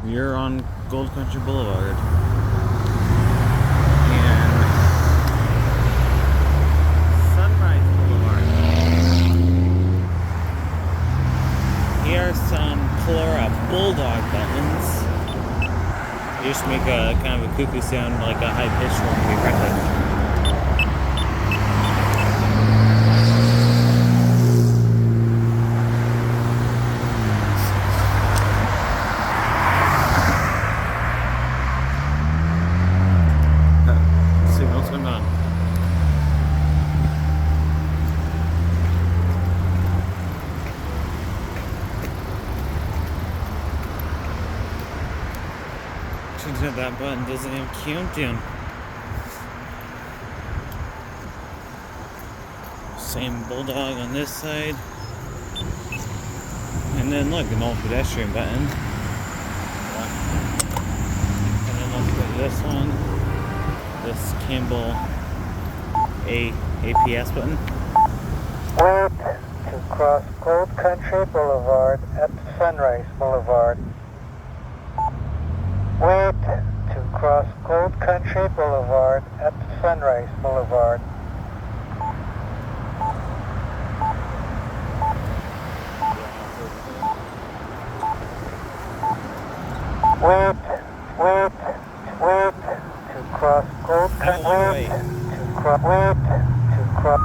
You're on Gold Country Boulevard. And Sunrise Boulevard. Here are some Polara Bulldog buttons. They just make a kind of a cuckoo sound, like a high pitched one to be practiced. Signal's going on. Turns out that button doesn't have countdown. Same Bulldog on this side. And then look, an old pedestrian button. And then let's go to this one. This Campbell APS button. Wait to cross Gold Country Boulevard at Sunrise Boulevard. Wait to cross Gold Country Boulevard at Sunrise Boulevard. Wait to cross Gold Country. Wait to cross.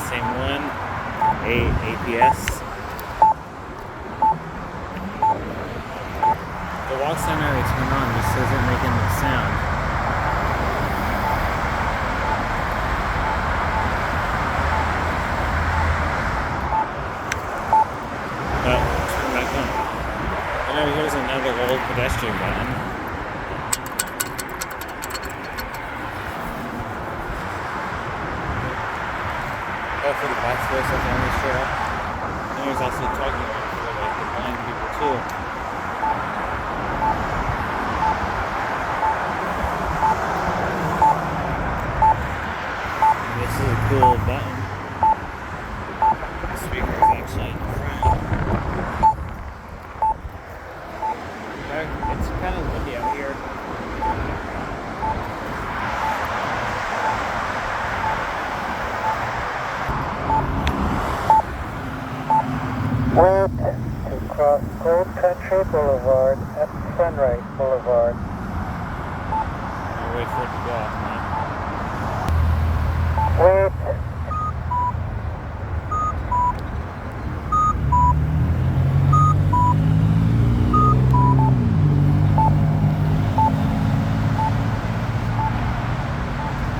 Same one, APS. The walk sign I turn on just isn't making the sound. Oh, turn back on. And now here's another old pedestrian button. For the bicyclists that's on this trail. And there's also talking about for like the blind people too. This is a cool button. The speaker is actually in front. It's kind of windy out here. Wait to cross Gold Country Boulevard at Sunrise Boulevard. I'll wait for it to go off now. Wait.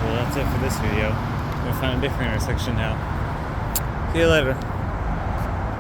Well, that's it for this video. We'll find a different intersection now. See you later.